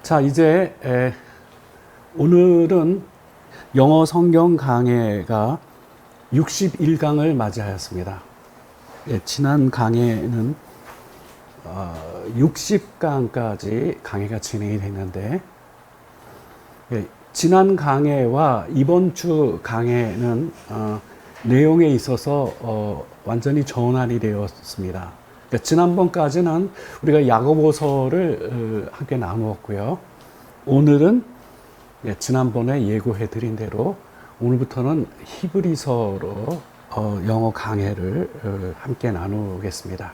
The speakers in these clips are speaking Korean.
자, 이제 오늘은 영어 성경 강해가 61강을 맞이하였습니다. 지난 강해는 60강까지 강해가 진행이 됐는데, 지난 강해와 이번 주 강해는 내용에 있어서 완전히 전환이 되었습니다. 그러니까 지난번까지는 우리가 야고보서를 함께 나누었고요. 오늘은 지난번에 예고해 드린 대로 오늘부터는 히브리서로 영어 강해를 함께 나누겠습니다.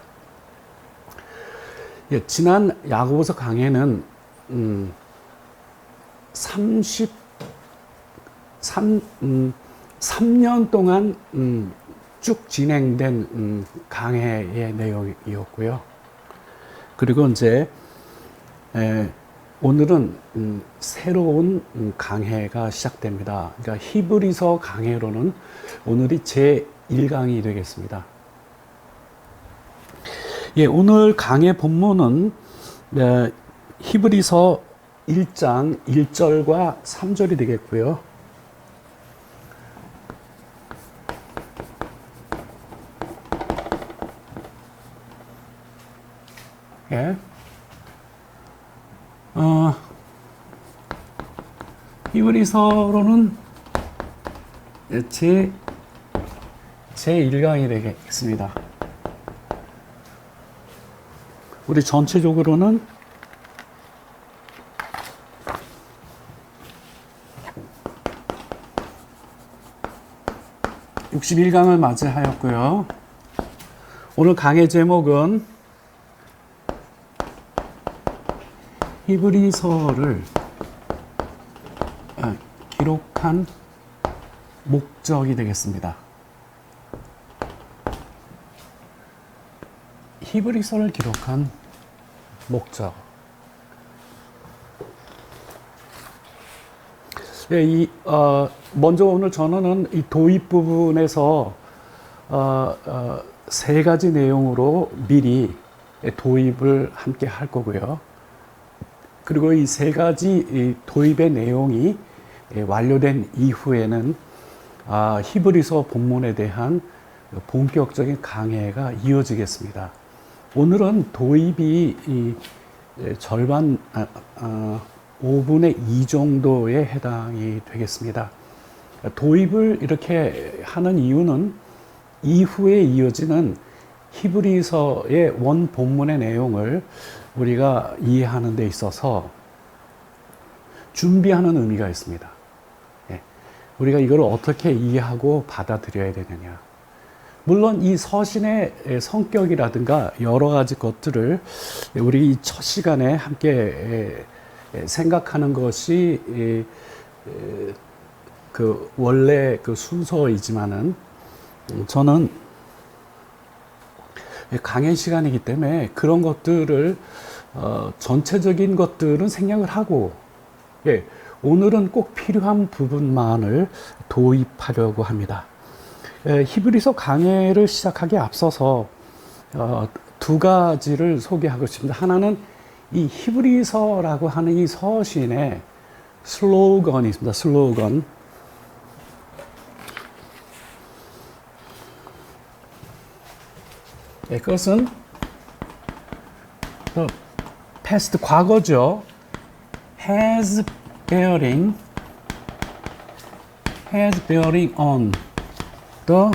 지난 야고보서 강해는 3년 동안 쭉 진행된 강해의 내용이었고요. 그리고 이제 오늘은 새로운 강해가 시작됩니다. 그러니까 히브리서 강해로는 오늘이 제1강이 되겠습니다. 오늘 강해 본문은 히브리서 1장 1절과 3절이 되겠고요. 히브리서로는 제1강이 되겠습니다. 우리 전체적으로는 61강을 맞이하였고요. 오늘 강의 제목은 히브리서를 기록한 목적이 되겠습니다. 히브리서를 기록한 목적. 먼저 오늘 저는 이 도입 부분에서 세 가지 내용으로 미리 도입을 함께 할 거고요. 그리고 이 세 가지 도입의 내용이 완료된 이후에는 히브리서 본문에 대한 본격적인 강해가 이어지겠습니다. 오늘은 도입이 절반 5분의 2 정도에 해당이 되겠습니다. 도입을 이렇게 하는 이유는 이후에 이어지는 히브리서의 원 본문의 내용을 우리가 이해하는 데 있어서 준비하는 의미가 있습니다. 우리가 이걸 어떻게 이해하고 받아들여야 되느냐. 물론 이 서신의 성격이라든가 여러 가지 것들을 우리 이 첫 시간에 함께 생각하는 것이 그 원래 그 순서이지만은 저는 강의 시간이기 때문에 그런 것들을 전체적인 것들은 생략을 하고 오늘은 꼭 필요한 부분만을 도입하려고 합니다. 히브리서 강해를 시작하기에 앞서서 두 가지를 소개하고 싶습니다. 하나는 이 히브리서라고 하는 이 서신의 슬로건이 있습니다. 슬로건. 그것은 past 과거죠. has bearing on the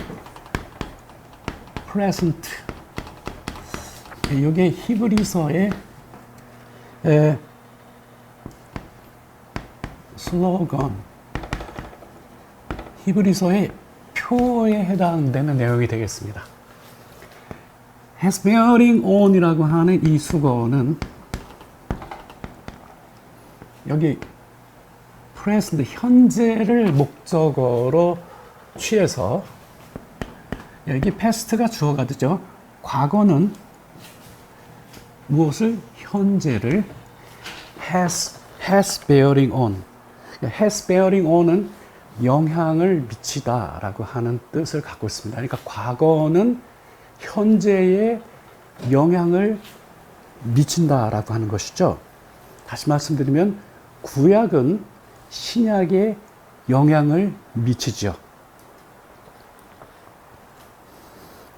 present. 이게 히브리서의 슬로건, 히브리서의 표에 해당되는 내용이 되겠습니다. has bearing on이라고 하는 이 수거는 여기 present, 현재를 목적어로 취해서 여기 past가 주어가 되죠. 과거는 무엇을? 현재를 has bearing on. has bearing on은 영향을 미치다라고 하는 뜻을 갖고 있습니다. 그러니까 과거는 현재에 영향을 미친다라고 하는 것이죠. 다시 말씀드리면 구약은 신약에 영향을 미치죠.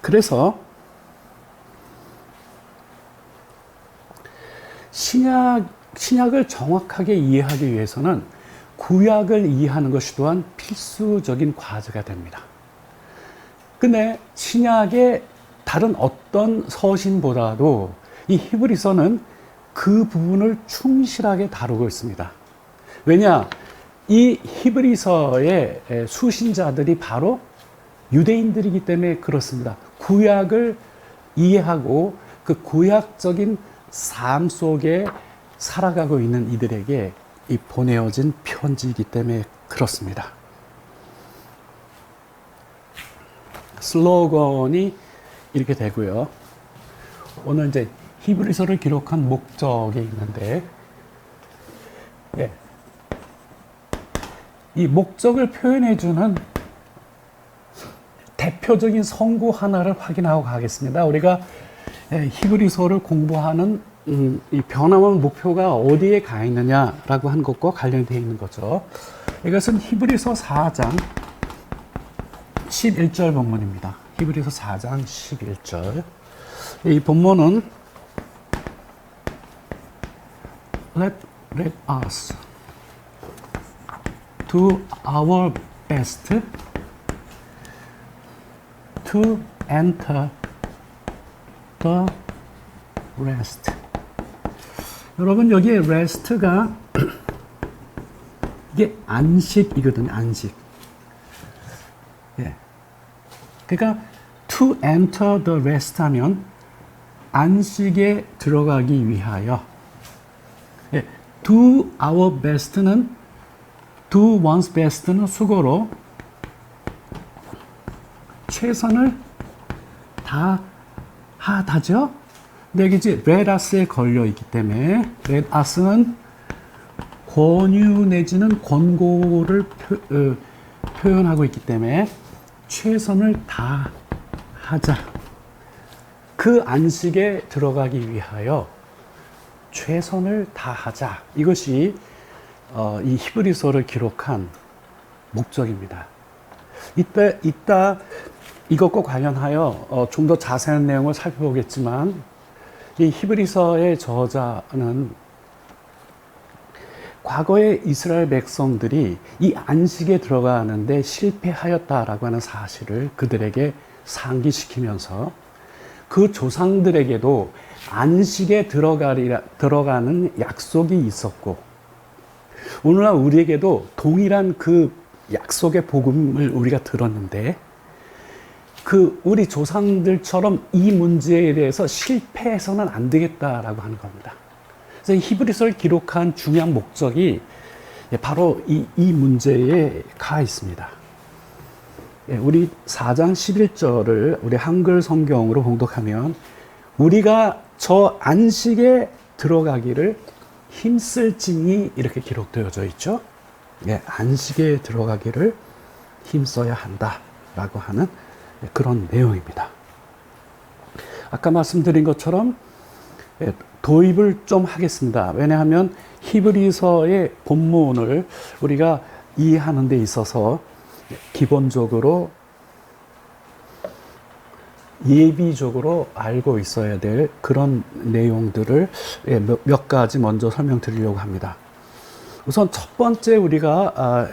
그래서 신약을 정확하게 이해하기 위해서는 구약을 이해하는 것이 또한 필수적인 과제가 됩니다. 근데 신약의 다른 어떤 서신보다도 이 히브리서는 그 부분을 충실하게 다루고 있습니다. 왜냐? 이 히브리서의 수신자들이 바로 유대인들이기 때문에 그렇습니다. 구약을 이해하고 그 구약적인 삶 속에 살아가고 있는 이들에게 이 보내어진 편지이기 때문에 그렇습니다. 슬로건이 이렇게 되고요. 오늘 이제 히브리서를 기록한 목적이 있는데, 예. 이 목적을 표현해주는 대표적인 성구 하나를 확인하고 가겠습니다. 우리가 히브리서를 공부하는 이 변함없는 목표가 어디에 가 있느냐라고 한 것과 관련되어 있는 거죠. 이것은 히브리서 4장 11절 본문입니다. 히브리서 4장 11절. 이 본문은 Let us do our best to enter the rest. 여러분, 여기에 rest가 이게 안식이거든요. 안식. 예. 그러니까 to enter the rest 하면 안식에 들어가기 위하여. 예. do our best는 do one's best는 수고로 최선을 다하다죠. 근데 여기 이제 let us에 걸려 있기 때문에 let us는 권유 내지는 권고를 표현하고 있기 때문에 최선을 다하자. 그 안식에 들어가기 위하여 최선을 다하자. 이것이 이 히브리서를 기록한 목적입니다. 이따 이것과 관련하여 좀 더 자세한 내용을 살펴보겠지만, 이 히브리서의 저자는 과거의 이스라엘 백성들이 이 안식에 들어가는데 실패하였다라고 하는 사실을 그들에게 상기시키면서 그 조상들에게도 안식에 들어가는 약속이 있었고, 오늘날 우리에게도 동일한 그 약속의 복음을 우리가 들었는데, 우리 조상들처럼 이 문제에 대해서 실패해서는 안 되겠다라고 하는 겁니다. 그래서 히브리서를 기록한 중요한 목적이 바로 이 문제에 가 있습니다. 우리 4장 11절을 우리 한글 성경으로 봉독하면, 우리가 저 안식에 들어가기를 힘쓸지니, 이렇게 기록되어져 있죠. 안식에 들어가기를 힘써야 한다라고 하는 그런 내용입니다. 아까 말씀드린 것처럼 도입을 좀 하겠습니다. 왜냐하면 히브리서의 본문을 우리가 이해하는 데 있어서 기본적으로 예비적으로 알고 있어야 될 그런 내용들을 몇 가지 먼저 설명드리려고 합니다. 우선 첫 번째 우리가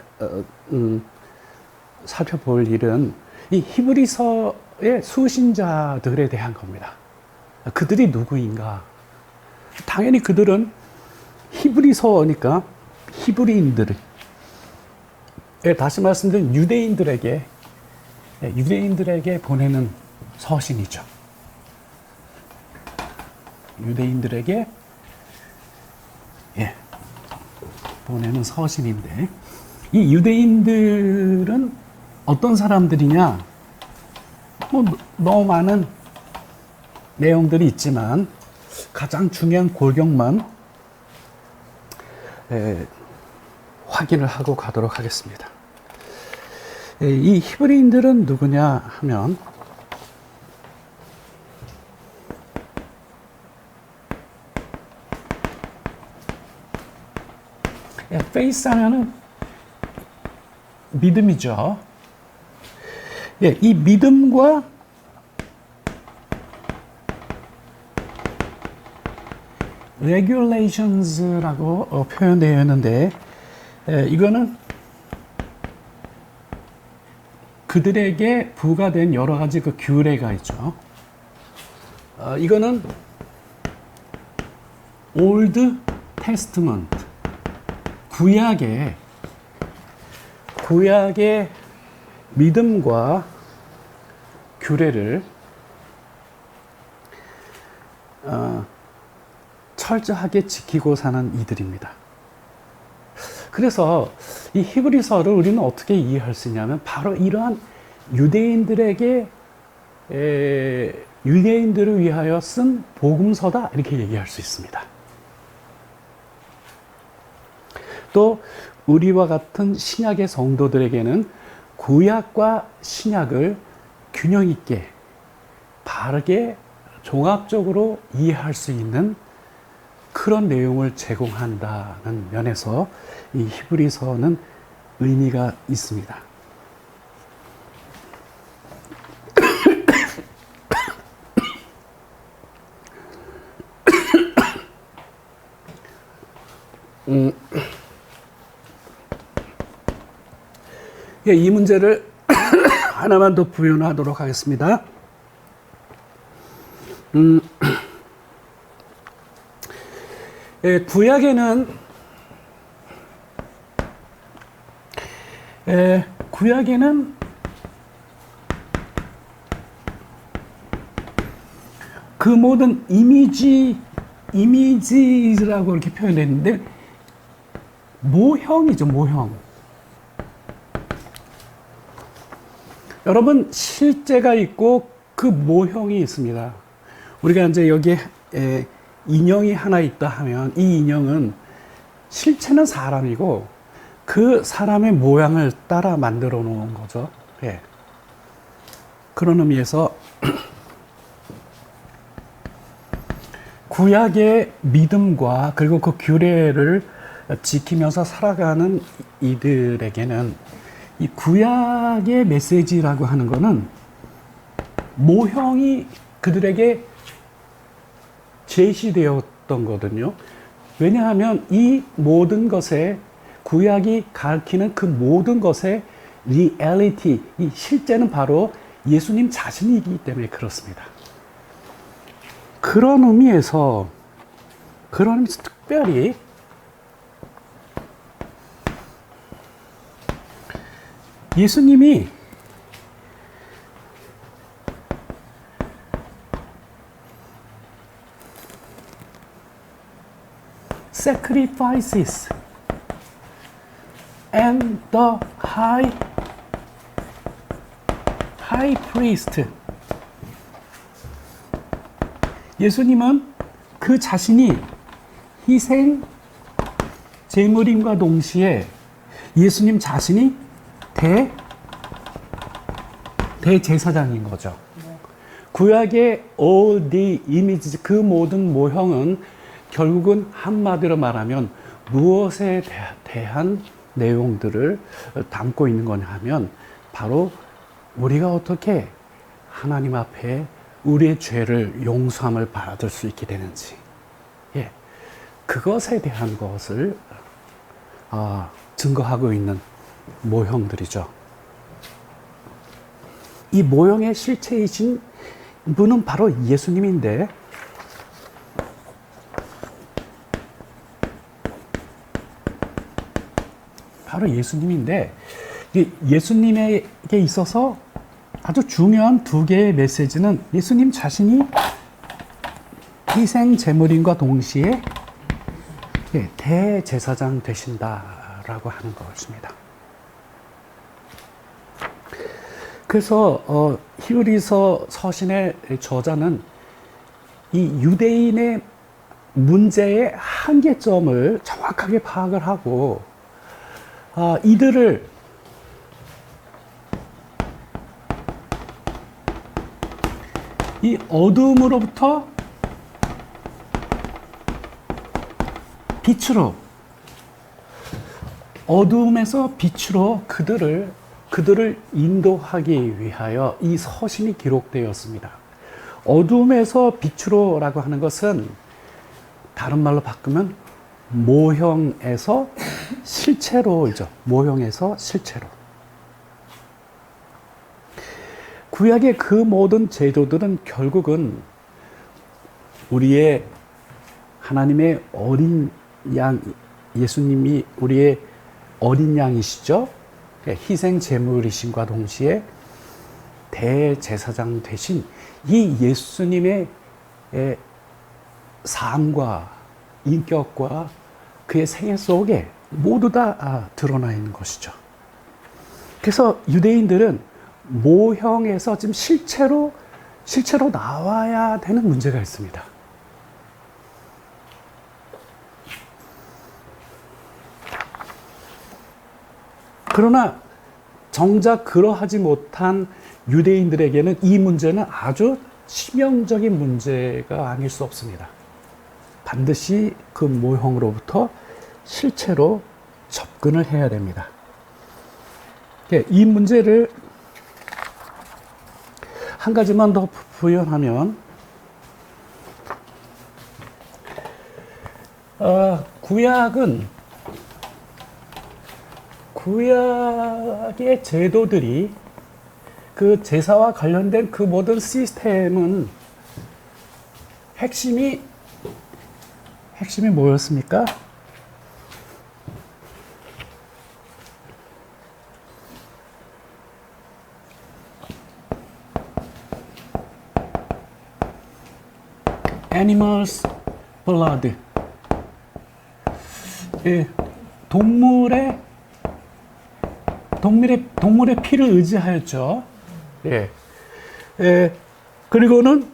살펴볼 일은 이 히브리서의 수신자들에 대한 겁니다. 그들이 누구인가? 당연히 그들은 히브리서니까 히브리인들, 다시 말씀드린 유대인들에게 보내는 서신이죠. 유대인들에게 보내는 서신인데, 이 유대인들은 어떤 사람들이냐? 너무 많은 내용들이 있지만 가장 중요한 골격만 확인을 하고 가도록 하겠습니다. 이 히브리인들은 누구냐 하면, faith 하면은 믿음이죠. 예, 이 믿음과 regulations라고 표현되어 있는데, 이거는 그들에게 부과된 여러 가지 그 규례가 있죠. 이거는 Old Testament, 구약의 믿음과 규례를 철저하게 지키고 사는 이들입니다. 그래서 이 히브리서를 우리는 어떻게 이해할 수 있냐면 바로 이러한 유대인들을 위하여 쓴 복음서다 이렇게 얘기할 수 있습니다. 또 우리와 같은 신약의 성도들에게는 구약과 신약을 균형 있게 바르게 종합적으로 이해할 수 있는 그런 내용을 제공한다는 면에서 이 히브리서는 의미가 있습니다. 예, 이 문제를 하나만 더 부연하도록 하겠습니다. 예, 구약에는 그 모든 이미지라고 이렇게 표현했는데 모형이죠, 모형. 여러분, 실제가 있고 그 모형이 있습니다. 우리가 이제 여기에 인형이 하나 있다 하면 이 인형은 실체는 사람이고 그 사람의 모양을 따라 만들어 놓은 거죠. 예. 그런 의미에서 구약의 믿음과 그리고 그 규례를 지키면서 살아가는 이들에게는 이 구약의 메시지라고 하는 것은 모형이 그들에게 제시되었던 거거든요. 왜냐하면 이 모든 것에 구약이 가르치는 그 모든 것의 리얼리티, 이 실제는 바로 예수님 자신이기 때문에 그렇습니다. 그런 의미에서 특별히 예수님이 sacrifices and the high priest. 예수님은 그 자신이 희생 제물임과 동시에 예수님 자신이 대제사장인 거죠. 구약의 all the images, 그 모든 모형은 결국은 한마디로 말하면 무엇에 대한 내용들을 담고 있는 거냐 하면 바로 우리가 어떻게 하나님 앞에 우리의 죄를 용서함을 받을 수 있게 되는지, 예, 그것에 대한 것을 증거하고 있는 모형들이죠. 이 모형의 실체이신 분은 바로 예수님인데, 예수님에게 있어서 아주 중요한 두 개의 메시지는 예수님 자신이 희생 제물인과 동시에 대제사장 되신다라고 하는 것입니다. 그래서 히브리서 서신의 저자는 이 유대인의 문제의 한계점을 정확하게 파악을 하고 이들을 이 어둠으로부터 빛으로 어둠에서 빛으로 그들을 인도하기 위하여 이 서신이 기록되었습니다. 어둠에서 빛으로라고 하는 것은 다른 말로 바꾸면 모형에서 실체로이죠. 모형에서 실체로. 구약의 그 모든 제도들은 결국은 우리의 하나님의 어린 양, 예수님이 우리의 어린 양이시죠. 희생 제물이신과 동시에 대제사장 되신 이 예수님의 삶과 인격과 그의 생애 속에 모두 다 드러나 있는 것이죠. 그래서 유대인들은 모형에서 지금 실체로 나와야 되는 문제가 있습니다. 그러나 정작 그러하지 못한 유대인들에게는 이 문제는 아주 치명적인 문제가 아닐 수 없습니다. 반드시 그 모형으로부터 실체로 접근을 해야 됩니다. 이 문제를 한 가지만 더 부연하면, 구약의 제도들이 그 제사와 관련된 그 모든 시스템은 핵심이 뭐였습니까? Animals blood. 예, 동물의 피를 의지하였죠. 예. 그리고는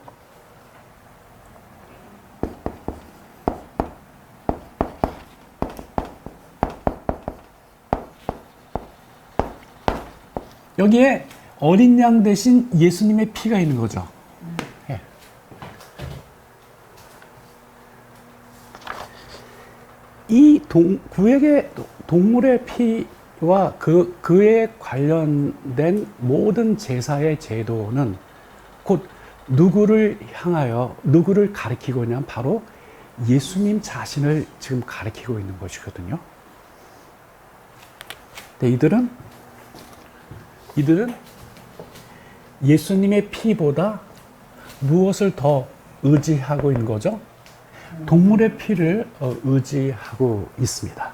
여기에 어린 양 대신 예수님의 피가 있는 거죠. 예. 이 구약의 동물의 피와 그에 관련된 모든 제사의 제도는 곧 누구를 향하여, 누구를 가리키고 있냐면 바로 예수님 자신을 지금 가리키고 있는 것이거든요. 근데 이들은 예수님의 피보다 무엇을 더 의지하고 있는 거죠? 동물의 피를 의지하고 있습니다.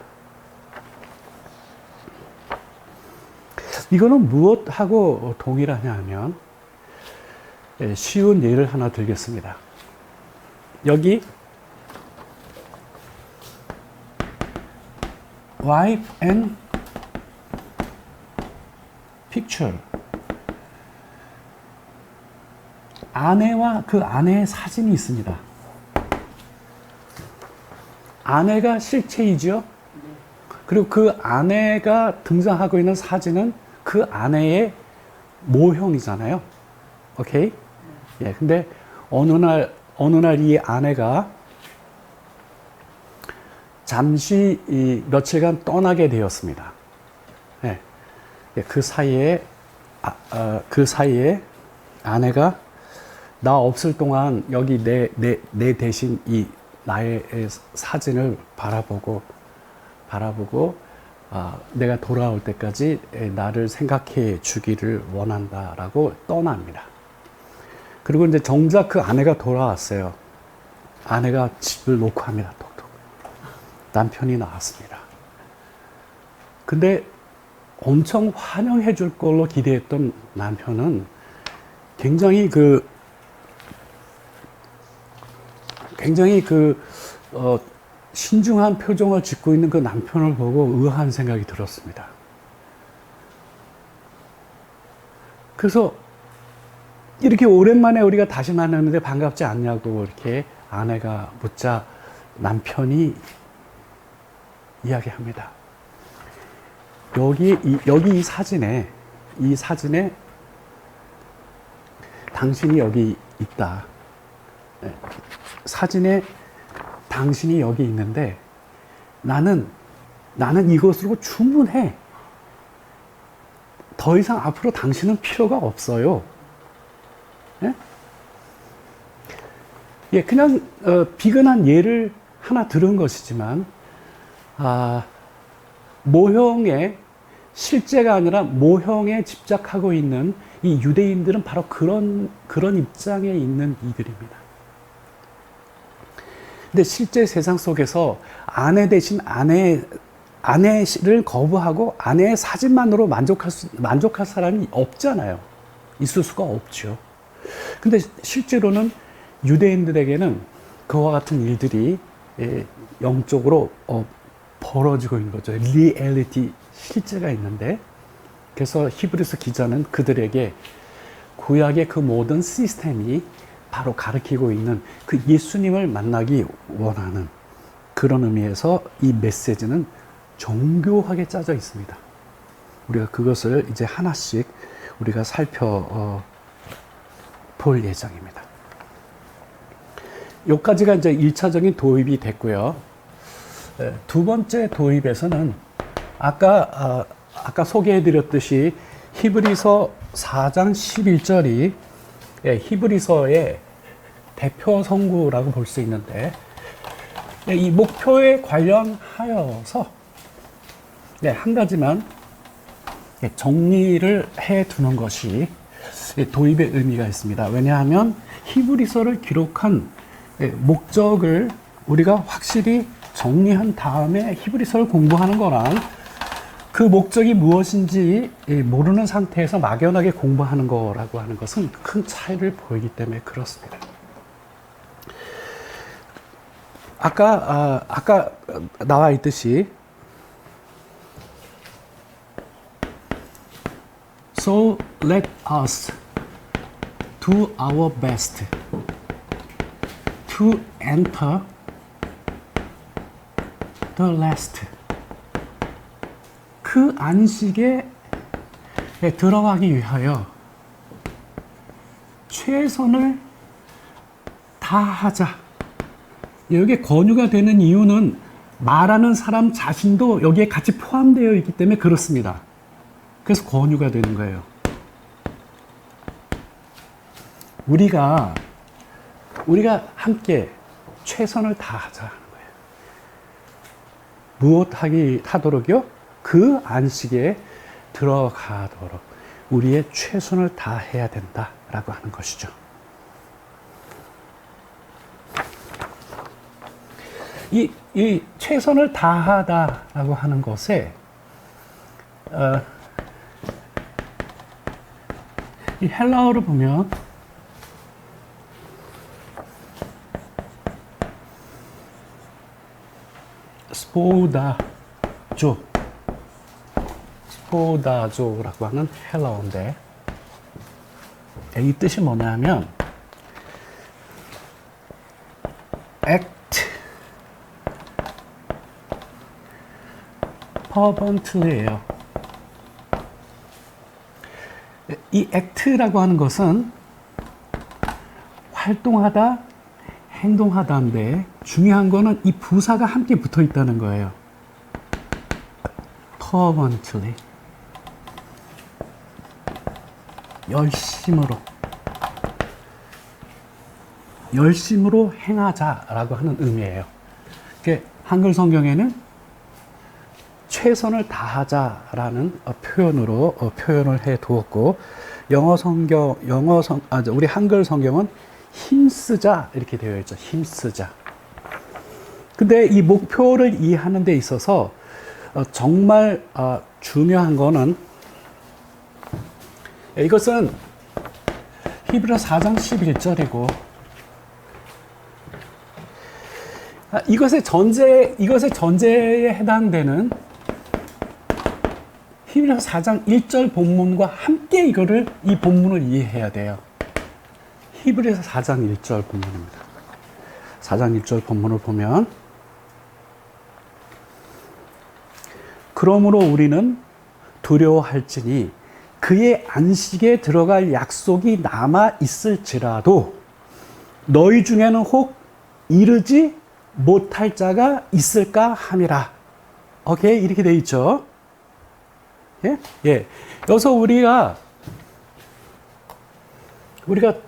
이거는 무엇하고 동일하냐 하면, 쉬운 예를 하나 들겠습니다. 여기 wife and picture, 아내와 그 아내의 사진이 있습니다. 아내가 실체이죠. 그리고 그 아내가 등장하고 있는 사진은 그 아내의 모형이잖아요. 오케이? 예, 근데 어느 날 이 아내가 잠시 며칠간 떠나게 되었습니다. 예, 그 사이에 아내가 나 없을 동안 여기 내 대신 이 나의 사진을 바라보고 내가 돌아올 때까지 나를 생각해 주기를 원한다라고 떠납니다. 그리고 이제 정작 그 아내가 돌아왔어요. 아내가 집을 놓고 합니다. 톡톡. 남편이 나왔습니다. 근데 엄청 환영해 줄 걸로 기대했던 남편은 굉장히 신중한 표정을 짓고 있는 그 남편을 보고 의아한 생각이 들었습니다. 그래서 이렇게 오랜만에 우리가 다시 만났는데 반갑지 않냐고 이렇게 아내가 묻자 남편이 이야기합니다. 여기 이 사진에 당신이 여기 있다. 사진에 당신이 여기 있는데 나는 나는 이것으로 충분해. 더 이상 앞으로 당신은 필요가 없어요. 예? 예, 그냥 비근한 예를 하나 들은 것이지만 모형에 실제가 아니라 모형에 집착하고 있는 이 유대인들은 바로 그런 입장에 있는 이들입니다. 근데 실제 세상 속에서 아내 대신 아내를 거부하고 아내의 사진만으로 만족할 사람이 없잖아요. 있을 수가 없죠. 근데 실제로는 유대인들에게는 그와 같은 일들이 영적으로 벌어지고 있는 거죠. 리얼리티, 실제가 있는데, 그래서 히브리서 기자는 그들에게 구약의 그 모든 시스템이 바로 가리키고 있는 그 예수님을 만나기 원하는 그런 의미에서 이 메시지는 정교하게 짜져 있습니다. 우리가 그것을 이제 하나씩 우리가 살펴볼 예정입니다. 여기까지가 이제 1차적인 도입이 됐고요. 두 번째 도입에서는 아까 소개해드렸듯이 히브리서 4장 11절이 히브리서의 대표 성구라고 볼 수 있는데, 이 목표에 관련하여서 한 가지만 정리를 해 두는 것이 도입의 의미가 있습니다. 왜냐하면 히브리서를 기록한 목적을 우리가 확실히 정리한 다음에 히브리서를 공부하는 거랑 그 목적이 무엇인지 모르는 상태에서 막연하게 공부하는 거라고 하는 것은 큰 차이를 보이기 때문에 그렇습니다. 아까 나와 있듯이 So let us do our best to enter the rest. 그 안식에 들어가기 위하여 최선을 다하자. 여기에 권유가 되는 이유는 말하는 사람 자신도 여기에 같이 포함되어 있기 때문에 그렇습니다. 그래서 권유가 되는 거예요. 우리가 함께 최선을 다하자 하는 거예요. 무엇 하도록요? 그 안식에 들어가도록 우리의 최선을 다해야 된다라고 하는 것이죠. 이 최선을 다하다라고 하는 것에 이 헬라어를 보면 스포다조라고 하는 헬라어인데, 이 뜻이 뭐냐면 act fervently예요. 이 act라고 하는 것은 활동하다, 행동하다인데 중요한 거는 이 부사가 함께 붙어 있다는 거예요. fervently. 열심으로 행하자라고 하는 의미예요. 한글 성경에는 최선을 다하자라는 표현을 해 두었고, 우리 한글 성경은 힘쓰자 이렇게 되어 있죠. 힘쓰자. 근데 이 목표를 이해하는 데 있어서 정말 중요한 거는, 이것은 히브리서 4장 11절이고 이것의 전제에 해당되는 히브리서 4장 1절 본문과 함께 이 본문을 이해해야 돼요. 히브리서 4장 1절 본문입니다. 4장 1절 본문을 보면, 그러므로 우리는 두려워할지니 그의 안식에 들어갈 약속이 남아 있을지라도 너희 중에는 혹 이르지 못할 자가 있을까 함이라. 오케이, 이렇게 돼 있죠. 예? 예. 여기서 우리가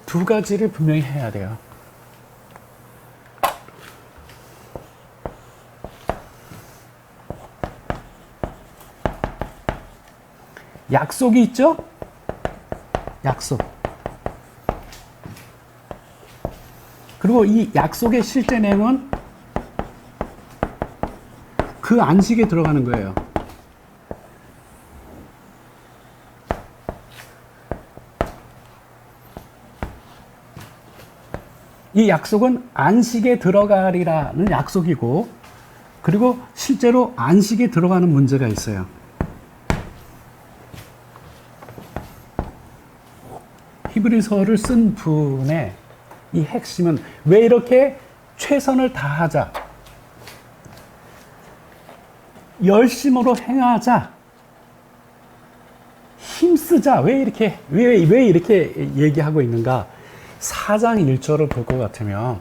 두 가지를 분명히 해야 돼요. 약속이 있죠? 약속. 그리고 이 약속의 실제 내용은 그 안식에 들어가는 거예요. 이 약속은 안식에 들어가리라는 약속이고, 그리고 실제로 안식에 들어가는 문제가 있어요. 히브리서를 쓴 분의 이 핵심은 왜 이렇게 최선을 다하자, 열심으로 행하자, 힘쓰자, 왜 이렇게 얘기하고 있는가? 4장 1절을 볼 것 같으면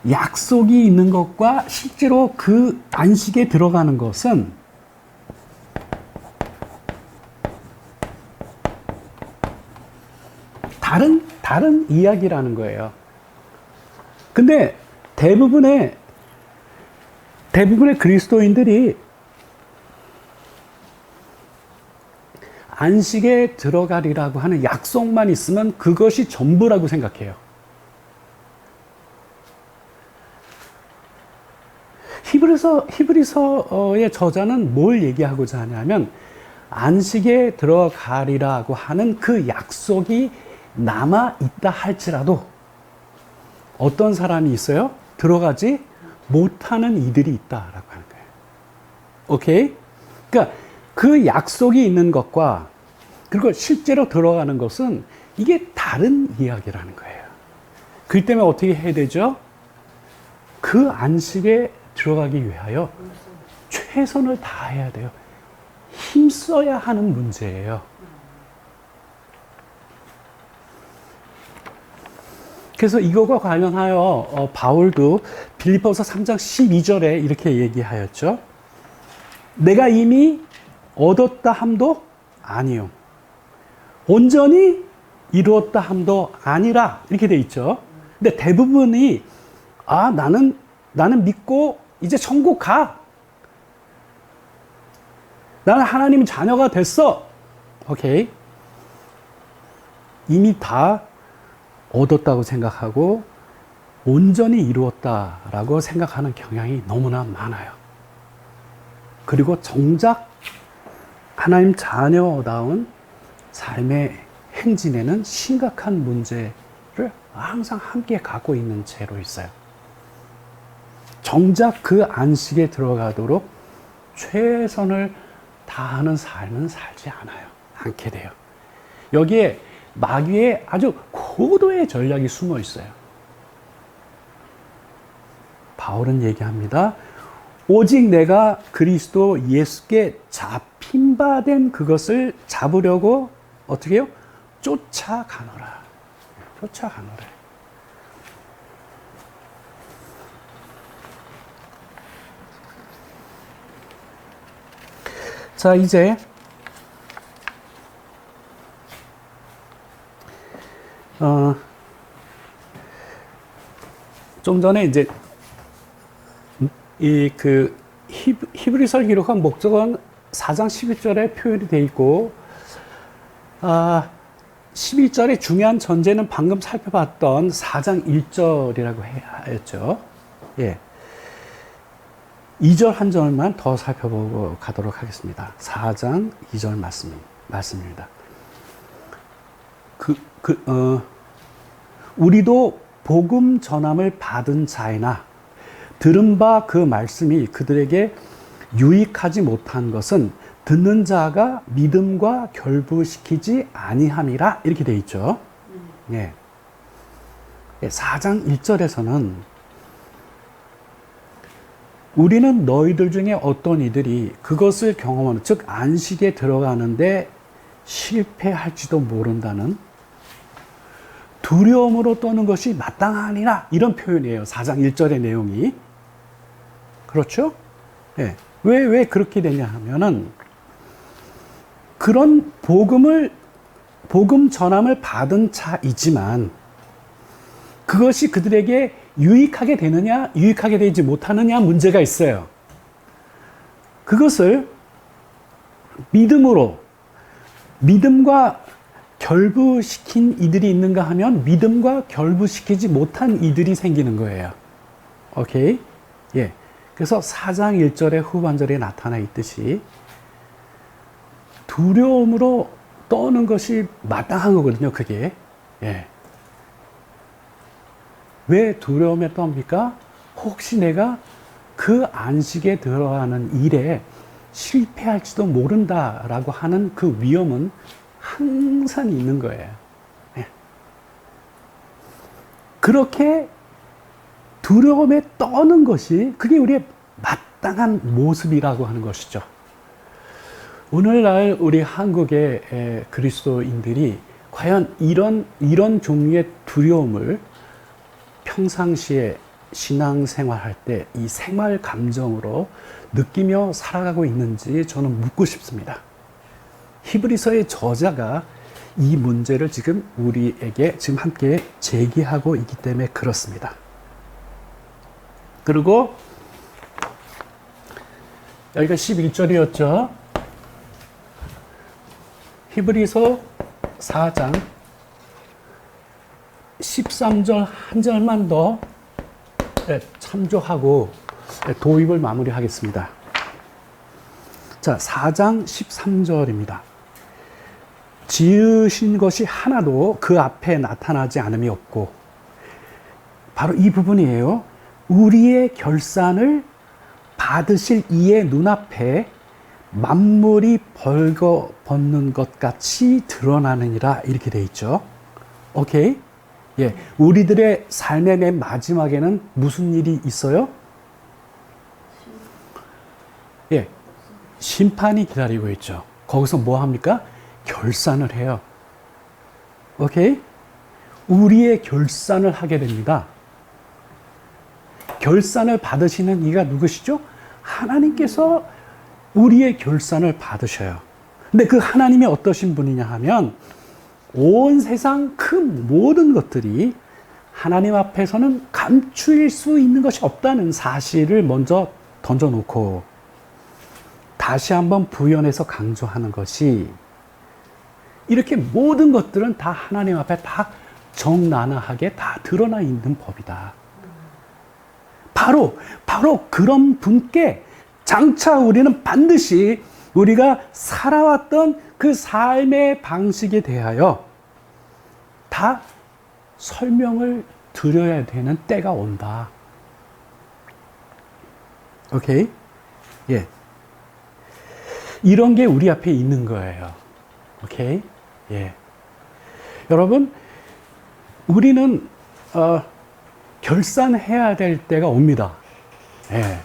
약속이 있는 것과 실제로 그 안식에 들어가는 것은 다른 이야기라는 거예요. 근데 대부분의 그리스도인들이 안식에 들어가리라고 하는 약속만 있으면 그것이 전부라고 생각해요. 히브리서의 저자는 뭘 얘기하고자 하냐면 안식에 들어가리라고 하는 그 약속이 남아 있다 할지라도 어떤 사람이 있어요? 들어가지 못하는 이들이 있다라고 하는 거예요. 오케이? 그러니까 그 약속이 있는 것과 그리고 실제로 들어가는 것은 이게 다른 이야기라는 거예요. 그렇기 때문에 어떻게 해야 되죠? 그 안식에 들어가기 위하여 최선을 다해야 돼요. 힘써야 하는 문제예요. 그래서 이거와 관련하여 바울도 빌립보서 3장 12절에 이렇게 얘기하였죠. 내가 이미 얻었다 함도 아니요, 온전히 이루었다 함도 아니라, 이렇게 돼 있죠. 근데 대부분이 나는 믿고 이제 천국 가, 나는 하나님 자녀가 됐어. 오케이, 이미 다 얻었다고 생각하고 온전히 이루었다라고 생각하는 경향이 너무나 많아요. 그리고 정작 하나님 자녀다운 삶의 행진에는 심각한 문제를 항상 함께 갖고 있는 채로 있어요. 정작 그 안식에 들어가도록 최선을 다하는 삶은 살지 않게 돼요. 여기에 마귀의 아주 고도의 전략이 숨어 있어요. 바울은 얘기합니다. 오직 내가 그리스도 예수께 잡힌 바 된 그것을 잡으려고 어떻게 해요? 쫓아가노라. 쫓아가노라. 자, 이제 좀 전에 이제 히브리서를 기록한 목적은 4장 11절에 표현이 되어 있고, 11절의 중요한 전제는 방금 살펴봤던 4장 1절이라고 하였죠. 예. 2절 한 절만 더 살펴보고 가도록 하겠습니다. 4장 2절 말씀입니다. 우리도 복음 전함을 받은 자이나 들은 바 그 말씀이 그들에게 유익하지 못한 것은 듣는 자가 믿음과 결부시키지 아니함이라, 이렇게 되어 있죠. 예. 4장 1절에서는 우리는 너희들 중에 어떤 이들이 그것을 경험하는, 즉 안식에 들어가는데 실패할지도 모른다는 두려움으로 떠는 것이 마땅하니라, 이런 표현이에요. 4장 1절의 내용이. 그렇죠? 예. 왜 그렇게 되냐 하면은 그런 복음 전함을 받은 자이지만 그것이 그들에게 유익하게 되느냐, 유익하게 되지 못하느냐 문제가 있어요. 그것을 믿음과 결부시킨 이들이 있는가 하면 믿음과 결부시키지 못한 이들이 생기는 거예요. 오케이? 예. 그래서 4장 1절의 후반절에 나타나 있듯이 두려움으로 떠는 것이 마땅한 거거든요, 그게. 예. 왜 두려움에 떱니까? 혹시 내가 그 안식에 들어가는 일에 실패할지도 모른다라고 하는 그 위험은 항상 있는 거예요. 예. 그렇게 두려움에 떠는 것이 그게 우리의 마땅한 모습이라고 하는 것이죠. 오늘날 우리 한국의 그리스도인들이 과연 이런 종류의 두려움을 평상시에 신앙생활할 때 이 생활 감정으로 느끼며 살아가고 있는지 저는 묻고 싶습니다. 히브리서의 저자가 이 문제를 지금 우리에게 지금 함께 제기하고 있기 때문에 그렇습니다. 그리고 여기가 11절이었죠. 히브리서 4장 13절 한 절만 더 참조하고 도입을 마무리하겠습니다. 자, 4장 13절입니다. 지으신 것이 하나도 그 앞에 나타나지 않음이 없고, 바로 이 부분이에요. 우리의 결산을 받으실 이의 눈앞에 만물이 벌거벗는 것 같이 드러나느니라, 이렇게 돼 있죠. 오케이? 예, 우리들의 삶의 맨 마지막에는 무슨 일이 있어요? 예, 심판이 기다리고 있죠. 거기서 뭐 합니까? 결산을 해요. 오케이? 우리의 결산을 하게 됩니다. 결산을 받으시는 이가 누구시죠? 하나님께서 우리의 결산을 받으셔요. 근데 그 하나님이 어떠신 분이냐 하면 온 세상 그 모든 것들이 하나님 앞에서는 감추일 수 있는 것이 없다는 사실을 먼저 던져놓고 다시 한번 부연해서 강조하는 것이, 이렇게 모든 것들은 다 하나님 앞에 다 적나라하게 다 드러나 있는 법이다. 바로 그런 분께 장차 우리는 반드시 우리가 살아왔던 그 삶의 방식에 대하여 다 설명을 드려야 되는 때가 온다. 오케이? 예. 이런 게 우리 앞에 있는 거예요. 오케이? 예. 여러분, 우리는 결산해야 될 때가 옵니다. 예.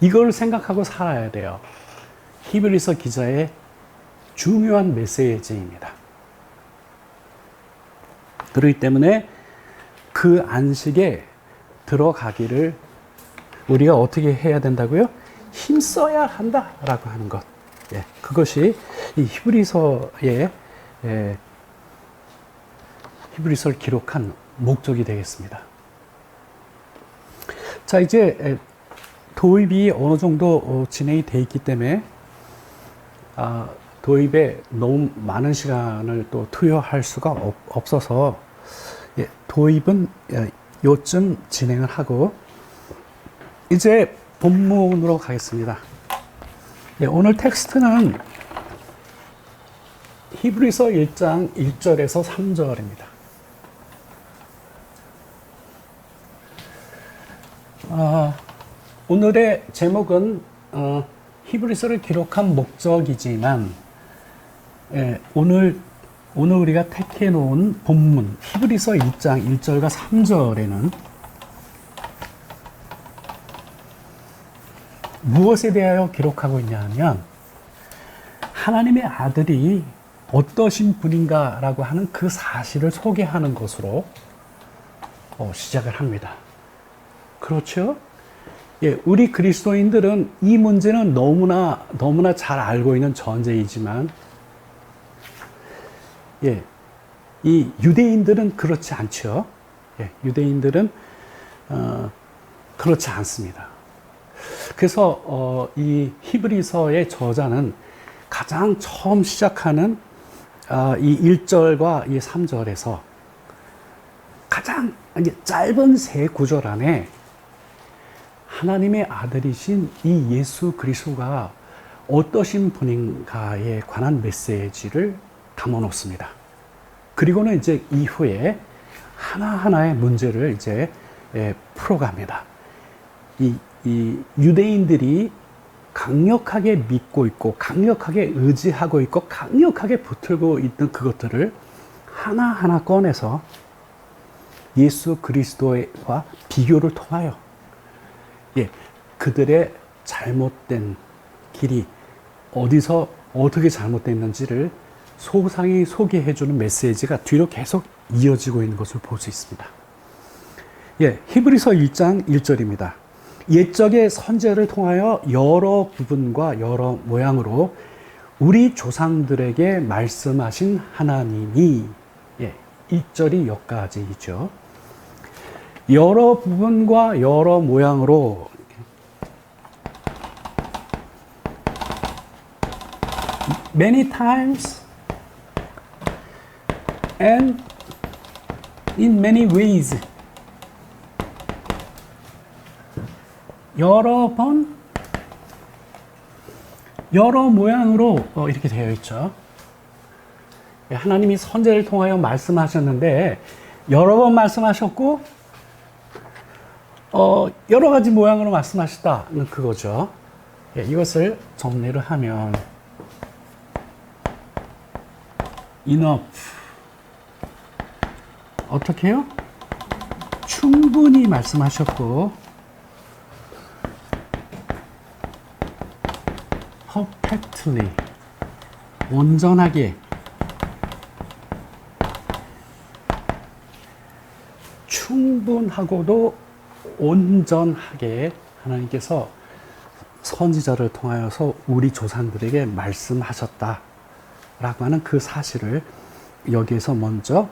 이걸 생각하고 살아야 돼요. 히브리서 기자의 중요한 메시지입니다. 그렇기 때문에 그 안식에 들어가기를 우리가 어떻게 해야 된다고요? 힘써야 한다라고 하는 것. 예, 그것이 이 히브리서의 히브리서를 기록한 목적이 되겠습니다. 자, 이제 도입이 어느 정도 진행이 돼 있기 때문에 도입에 너무 많은 시간을 또 투여할 수가 없어서 도입은 요쯤 진행을 하고 이제 본문으로 가겠습니다. 오늘 텍스트는 히브리서 1장 1절에서 3절입니다. 오늘의 제목은 히브리서를 기록한 목적이지만 오늘 우리가 택해 놓은 본문 히브리서 1장 1절과 3절에는 무엇에 대하여 기록하고 있냐 하면 하나님의 아들이 어떠신 분인가라고 하는 그 사실을 소개하는 것으로 시작을 합니다. 그렇죠? 예, 우리 그리스도인들은 이 문제는 너무나 잘 알고 있는 전제이지만, 예, 이 유대인들은 그렇지 않죠. 예, 유대인들은 그렇지 않습니다. 그래서 이 히브리서의 저자는 가장 처음 시작하는 이 1절과 이 3절에서 가장 짧은 세 구절 안에 하나님의 아들이신 이 예수 그리스도가 어떠신 분인가에 관한 메시지를 담아 놓습니다. 그리고는 이제 이후에 하나하나의 문제를 이제 풀어갑니다. 이 유대인들이 강력하게 믿고 있고, 강력하게 의지하고 있고, 강력하게 붙들고 있는 그것들을 하나하나 꺼내서 예수 그리스도와 비교를 통하여, 예, 그들의 잘못된 길이 어디서 어떻게 잘못됐는지를 소상히 소개해주는 메시지가 뒤로 계속 이어지고 있는 것을 볼 수 있습니다. 예, 히브리서 1장 1절입니다. 옛적의 선지자를 통하여 여러 부분과 여러 모양으로 우리 조상들에게 말씀하신 하나님이, 예, 1절이 여기까지이죠. 여러 부분과 여러 모양으로, many times and in many ways, 여러 번, 여러 모양으로 이렇게 되어 있죠. 하나님이 선지자를 통하여 말씀하셨는데 여러 번 말씀하셨고 여러 가지 모양으로 말씀하셨다는 그거죠. 예, 이것을 정리를 하면 enough, 어떻게 해요? 충분히 말씀하셨고 perfectly, 온전하게, 충분하고도 온전하게 하나님께서 선지자를 통하여서 우리 조상들에게 말씀하셨다라고 하는 그 사실을 여기에서 먼저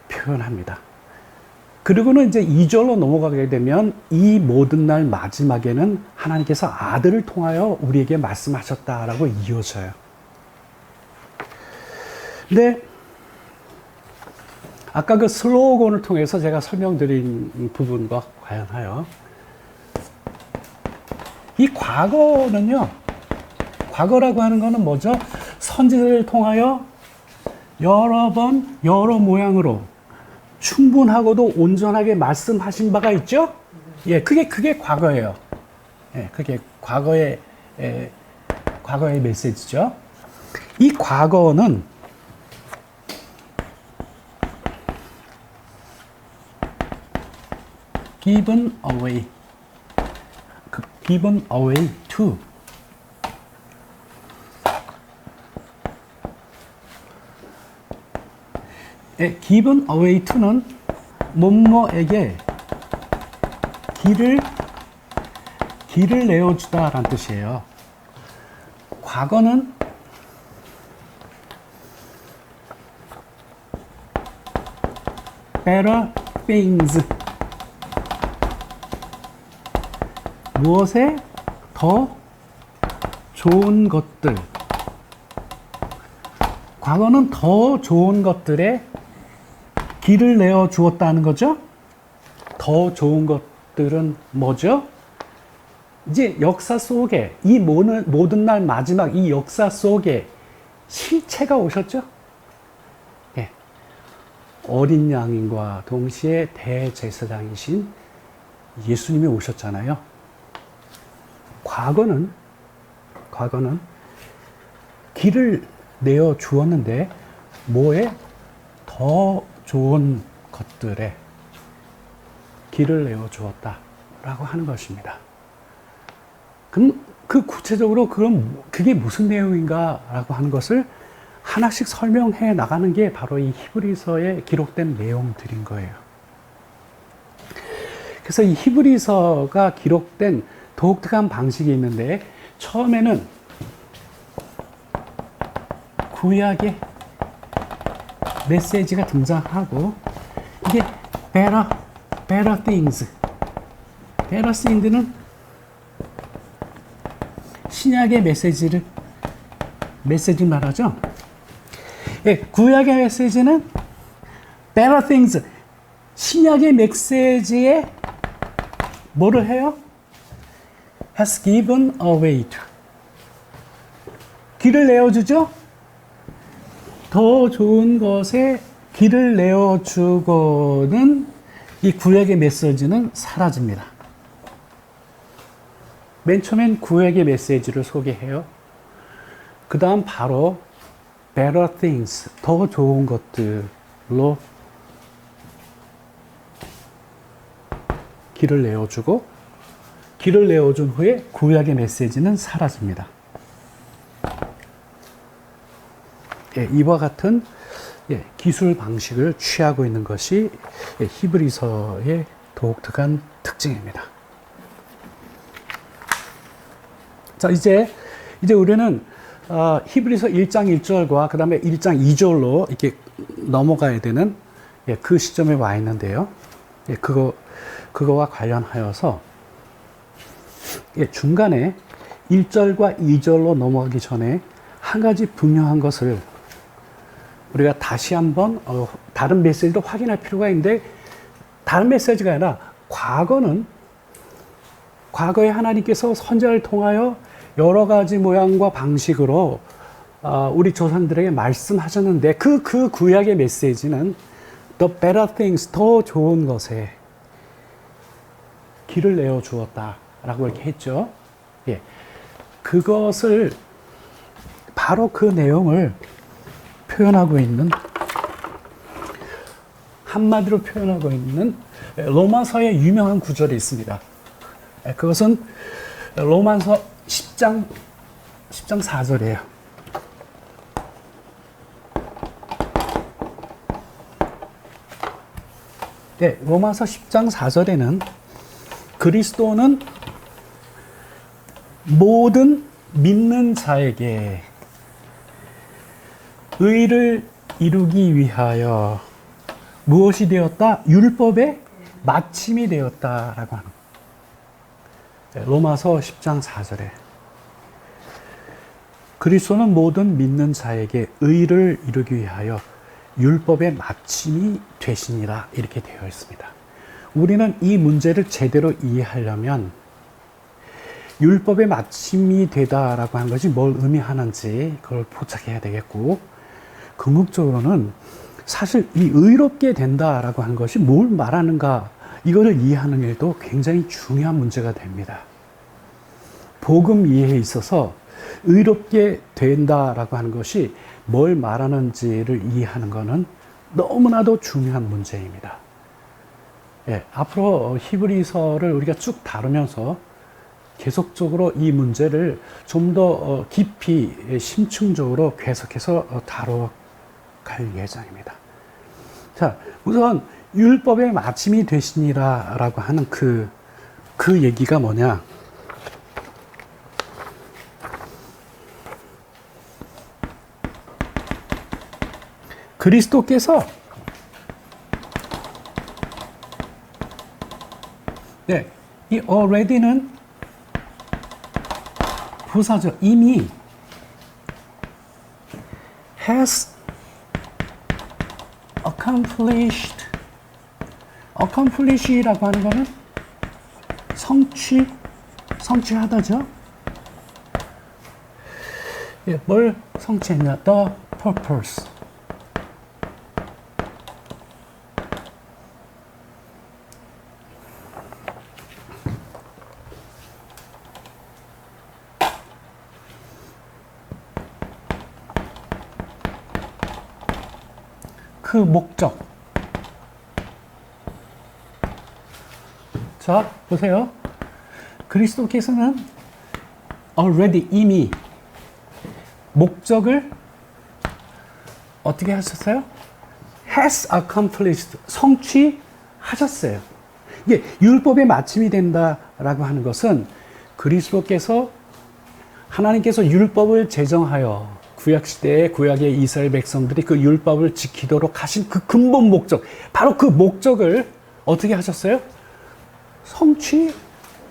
표현합니다. 그리고는 이제 2절로 넘어가게 되면 이 모든 날 마지막에는 하나님께서 아들을 통하여 우리에게 말씀하셨다라고 이어져요. 근데 아까 그 슬로건을 통해서 제가 설명드린 부분과 관련하여 이 과거는요, 과거라고 하는 거는 뭐죠? 선지자를 통하여 여러 번 여러 모양으로 충분하고도 온전하게 말씀하신 바가 있죠? 예, 그게 과거예요. 예, 그게 과거의 메시지죠. 이 과거는 given away to, given away to는 뭐뭐에게 길을 내어주다라는 뜻이에요. 과거는 better things, 무엇에 더 좋은 것들, 과거는 더 좋은 것들에 길을 내어 주었다는 거죠. 더 좋은 것들은 뭐죠? 이제 역사 속에, 이 모든 날 마지막 이 역사 속에 실체가 오셨죠. 예. 어린 양인과 동시에 대제사장이신 예수님이 오셨잖아요. 과거는 길을 내어 주었는데 뭐에? 더 좋은 것들에 길을 내어 주었다라고 하는 것입니다. 그럼 그 구체적으로 그게 무슨 내용인가라고 하는 것을 하나씩 설명해 나가는 게 바로 이 히브리서에 기록된 내용들인 거예요. 그래서 이 히브리서가 기록된 독특한 방식이 있는데, 처음에는 구약의 메시지가 등장하고, 이게 better things. better things는 신약의 메시지를 말하죠. 예, 구약의 메시지는 better things. 신약의 메시지에 뭐를 해요? has given away to. 길을 내어주죠? 더 좋은 것에 길을 내어주고는 이 구약의 메시지는 사라집니다. 맨 처음엔 구약의 메시지를 소개해요. 그 다음 바로 better things, 더 좋은 것들로 길을 내어주고, 길을 내어준 후에 구약의 메시지는 사라집니다. 예, 이와 같은 기술 방식을 취하고 있는 것이 히브리서의 독특한 특징입니다. 자, 이제 우리는 히브리서 1장 1절과 그 다음에 1장 2절로 이렇게 넘어가야 되는 그 시점에 와 있는데요. 그거와 관련하여서 중간에 1절과 2절로 넘어가기 전에 한 가지 분명한 것을 우리가 다시 한번 다른 메시지도 확인할 필요가 있는데, 다른 메시지가 아니라 과거에 하나님께서 선지자를 통하여 여러 가지 모양과 방식으로 우리 조상들에게 말씀하셨는데, 그 구약의 메시지는 the better things, 더 좋은 것에 길을 내어 주었다라고 이렇게 했죠. 예. 그것을 바로 그 내용을 표현하고 있는, 한마디로 표현하고 있는 로마서의 유명한 구절이 있습니다. 그것은 로마서 10장 4절이에요. 네, 로마서 10장 4절에는 그리스도는 모든 믿는 자에게 의를 이루기 위하여 무엇이 되었다? 율법의 마침이 되었다라고 하는 거예요. 로마서 10장 4절에 그리스도는 모든 믿는 자에게 의를 이루기 위하여 율법의 마침이 되시니라, 이렇게 되어 있습니다. 우리는 이 문제를 제대로 이해하려면 율법의 마침이 되다라고 하는 것이 뭘 의미하는지 그걸 포착해야 되겠고, 궁극적으로는 사실 이 의롭게 된다라고 하는 것이 뭘 말하는가, 이거를 이해하는 일도 굉장히 중요한 문제가 됩니다. 복음 이해에 있어서 의롭게 된다라고 하는 것이 뭘 말하는지를 이해하는 것은 너무나도 중요한 문제입니다. 예, 앞으로 히브리서를 우리가 쭉 다루면서 계속적으로 이 문제를 좀 더 깊이 심층적으로 계속해서 다뤄갈 예정입니다. 자, 우선 율법의 마침이 되시니라라고 하는 그 얘기가 뭐냐? 그리스도께서 이 already는 부사죠. 이미 has accomplish라고 하는 거는 성취하다죠. 뭘 성취했냐? The purpose. 그 목적. 자, 보세요. 그리스도께서는 already, 이미 목적을 어떻게 하셨어요? has accomplished, 성취하셨어요. 이게 율법의 마침이 된다라고 하는 것은 그리스도께서 하나님께서 율법을 제정하여 구약 시대에 구약의 이스라엘 백성들이 그 율법을 지키도록 하신 그 근본 목적, 바로 그 목적을 어떻게 하셨어요?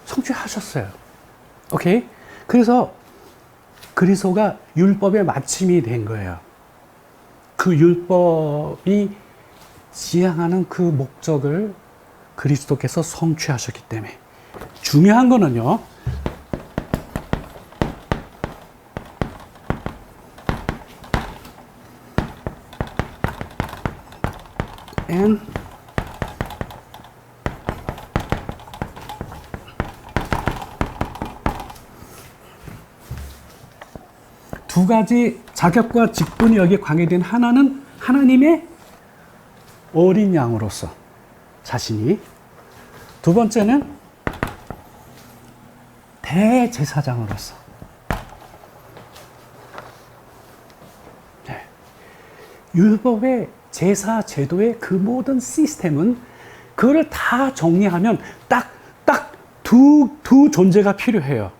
성취하셨어요. 오케이? 그래서 그리스도가 율법의 마침이 된 거예요. 그 율법이 지향하는 그 목적을 그리스도께서 성취하셨기 때문에 중요한 거는요. 두 가지 자격과 직분이 여기에 관계된 하나는 하나님의 어린 양으로서 자신이, 두 번째는 대제사장으로서. 네. 율법의 제사 제도의 그 모든 시스템은 그거를 다 정리하면 딱 두 존재가 필요해요.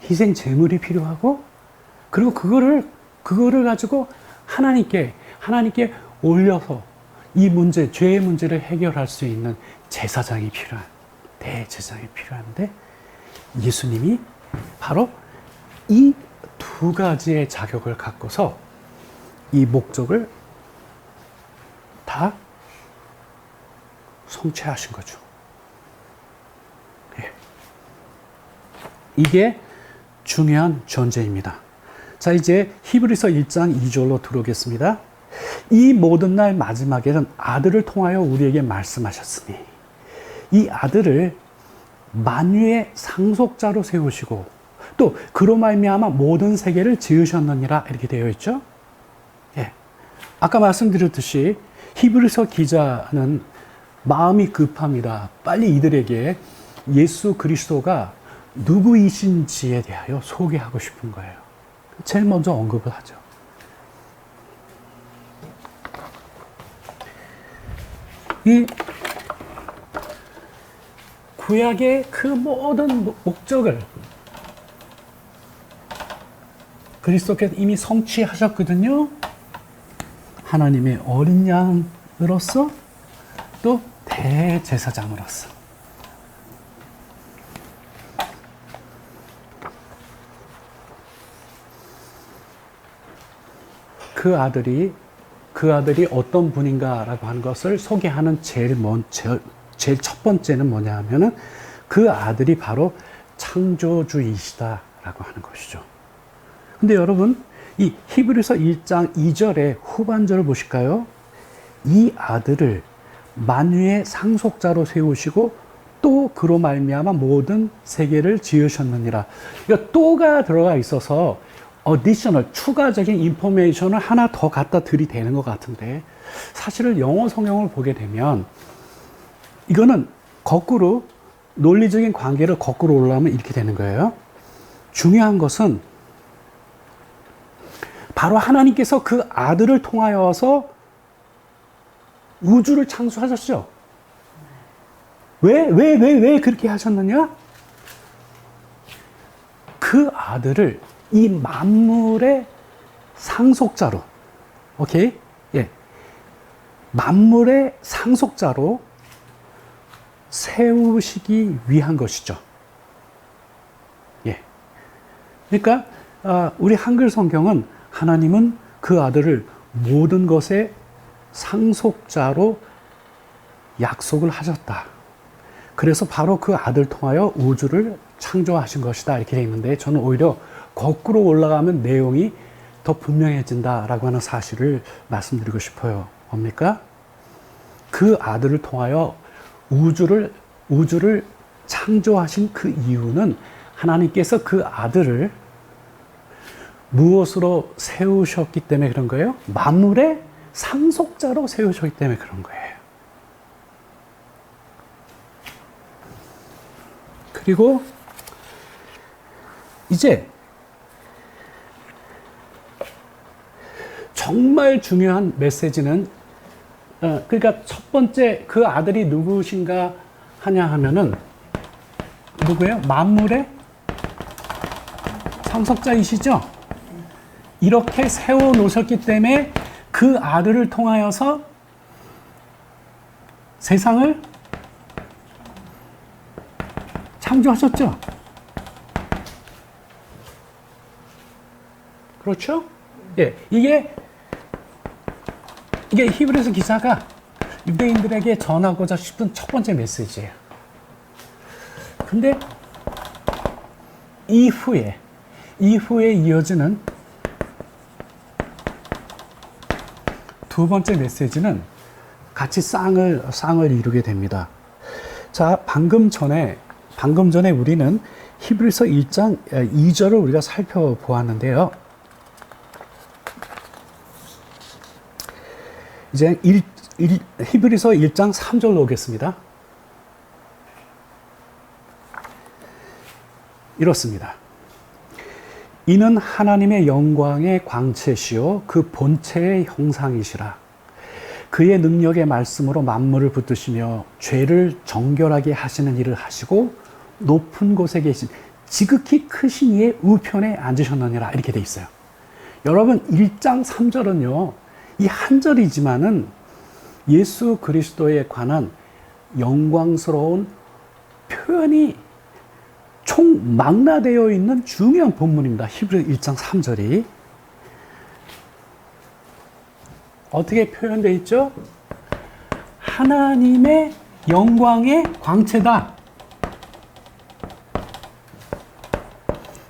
희생 제물이 필요하고, 그리고 그거를 가지고 하나님께 올려서 이 문제, 죄의 문제를 해결할 수 있는 제사장이 대제사장이 필요한데, 예수님이 바로 이 두 가지의 자격을 갖고서 이 목적을 다 성취하신 거죠. 예. 이게 중요한 전제입니다. 자, 이제 히브리서 1장 2절로 들어오겠습니다. 이 모든 날 마지막에는 아들을 통하여 우리에게 말씀하셨으니 이 아들을 만유의 상속자로 세우시고 또 그로 말미암아 모든 세계를 지으셨느니라, 이렇게 되어 있죠. 예. 아까 말씀드렸듯이 히브리서 기자는 마음이 급합니다. 빨리 이들에게 예수 그리스도가 누구이신지에 대하여 소개하고 싶은 거예요. 제일 먼저 언급을 하죠. 이 구약의 그 모든 목적을 그리스도께서 이미 성취하셨거든요. 하나님의 어린 양으로서 또 대제사장으로서. 그 아들이 어떤 분인가라고 하는 것을 소개하는 제일 첫 번째는 뭐냐 하면은 그 아들이 바로 창조주이시다라고 하는 것이죠. 근데 여러분, 이 히브리서 1장 2절의 후반절을 보실까요? 이 아들을 만유의 상속자로 세우시고 또 그로 말미암아 모든 세계를 지으셨느니라. 그러니까 또가 들어가 있어서 어디셔널, 추가적인 인포메이션을 하나 더 갖다 들이대는 것 같은데, 사실은 영어 성경을 보게 되면 이거는 거꾸로 논리적인 관계를 거꾸로 올라가면 이렇게 되는 거예요. 중요한 것은 바로 하나님께서 그 아들을 통하여서 우주를 창조하셨죠. 왜 그렇게 하셨느냐? 그 아들을 이 만물의 상속자로, 오케이? 예. 만물의 상속자로 세우시기 위한 것이죠. 예. 그러니까, 우리 한글 성경은 하나님은 그 아들을 모든 것의 상속자로 약속을 하셨다. 그래서 바로 그 아들 통하여 우주를 창조하신 것이다, 이렇게 되어 있는데, 저는 오히려 거꾸로 올라가면 내용이 더 분명해진다라고 하는 사실을 말씀드리고 싶어요. 뭡니까? 그 아들을 통하여 우주를 창조하신 그 이유는 하나님께서 그 아들을 무엇으로 세우셨기 때문에 그런 거예요? 만물의 상속자로 세우셨기 때문에 그런 거예요. 그리고 이제 정말 중요한 메시지는, 그러니까 첫 번째 그 아들이 누구신가 하냐 하면은 누구예요? 만물의 창석자이시죠? 이렇게 세워 놓으셨기 때문에 그 아들을 통하여서 세상을 창조하셨죠? 그렇죠? 예, 이게 히브리서 기자가 유대인들에게 전하고자 싶은 첫 번째 메시지예요. 근데 이후에 이어지는 두 번째 메시지는 같이 쌍을 이루게 됩니다. 자, 방금 전에 우리는 히브리서 1장 2절을 우리가 살펴보았는데요. 이제 히브리서 1장 3절로 오겠습니다. 이렇습니다. 이는 하나님의 영광의 광채시요 그 본체의 형상이시라. 그의 능력의 말씀으로 만물을 붙드시며 죄를 정결하게 하시는 일을 하시고 높은 곳에 계신 지극히 크신 이의 우편에 앉으셨느니라. 이렇게 돼 있어요. 여러분 1장 3절은요. 이 한 절이지만은 예수 그리스도에 관한 영광스러운 표현이 총망라되어 있는 중요한 본문입니다. 히브리 1장 3절이. 어떻게 표현되어 있죠? 하나님의 영광의 광채다.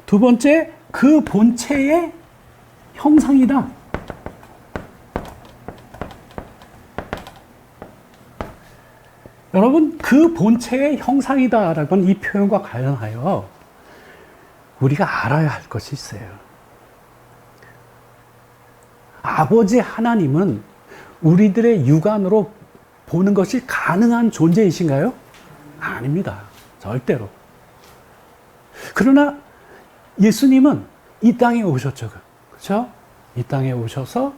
두 번째, 그 본체의 형상이다. 여러분, 그 본체의 형상이다라는 이 표현과 관련하여 우리가 알아야 할 것이 있어요. 아버지 하나님은 우리들의 육안으로 보는 것이 가능한 존재이신가요? 아닙니다. 절대로. 그러나 예수님은 이 땅에 오셨죠. 그렇죠? 이 땅에 오셔서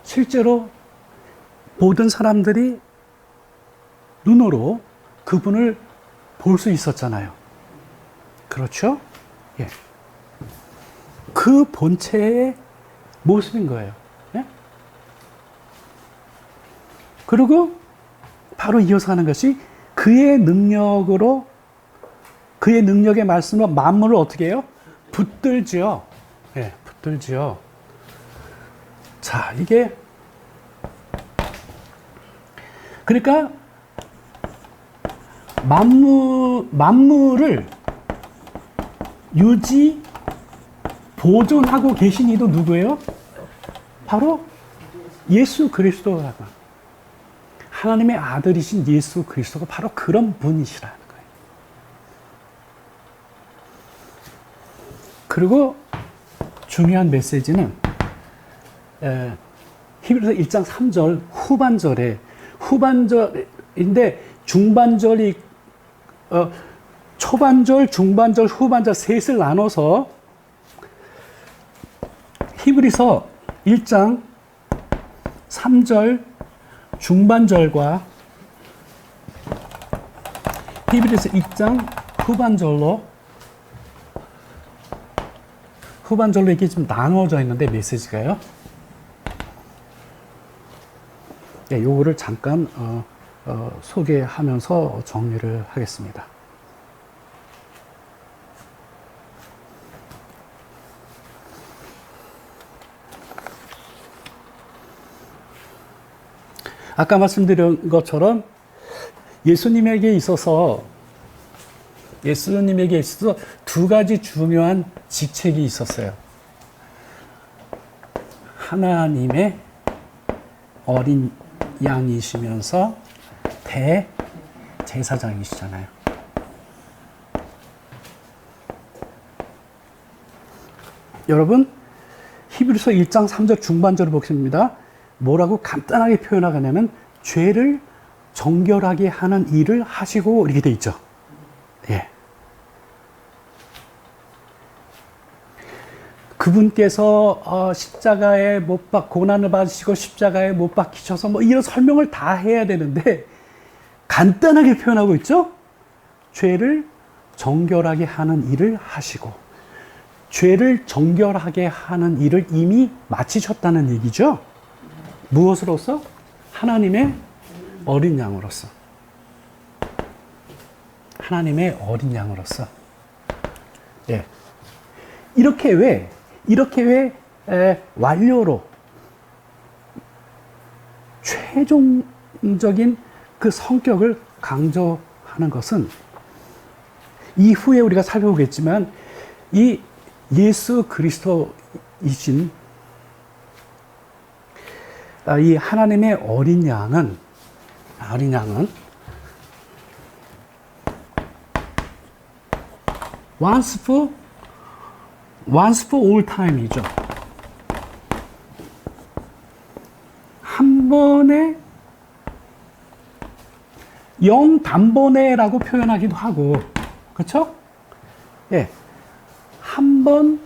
실제로 모든 사람들이 눈으로 그분을 볼 수 있었잖아요. 그렇죠? 예. 그 본체의 모습인 거예요. 예? 그리고 바로 이어서 하는 것이 그의 능력의 말씀으로 만물을 어떻게 해요? 붙들지요. 예, 붙들지요. 자, 이게 그러니까 만물을 보존하고 계신 이도 누구예요? 바로 예수 그리스도라고. 하나님의 아들이신 예수 그리스도가 바로 그런 분이시라는 거예요. 그리고 중요한 메시지는 히브리서 1장 3절 후반절인데 중반절이 초반절, 중반절, 후반절 셋을 나눠서 히브리서 1장 3절 중반절과 히브리서 2장 후반절로 이렇게 좀 나눠져 있는데 메시지가요. 네, 요거를 잠깐 소개하면서 정리를 하겠습니다. 아까 말씀드린 것처럼 예수님에게 있어서 두 가지 중요한 직책이 있었어요. 하나님의 어린 양이시면서 대제사장이시잖아요. 여러분, 히브리서 1장 3절 중반절을 보겠습니다. 뭐라고 간단하게 표현하냐면 죄를 정결하게 하는 일을 하시고 이렇게 돼 있죠. 예. 그분께서 십자가에 고난을 받으시고 십자가에 못 박히셔서 이런 설명을 다 해야 되는데 간단하게 표현하고 있죠? 죄를 정결하게 하는 일을 하시고, 죄를 정결하게 하는 일을 이미 마치셨다는 얘기죠? 무엇으로서? 하나님의 어린 양으로서. 하나님의 어린 양으로서. 예. 이렇게 왜 완료로 최종적인 그 성격을 강조하는 것은 이후에 우리가 살펴보겠지만 이 예수 그리스도이신 이 하나님의 어린 양은 once for all time이죠. 한 번에 영단번에라고 표현하기도 하고, 그렇죠? 예, 한 번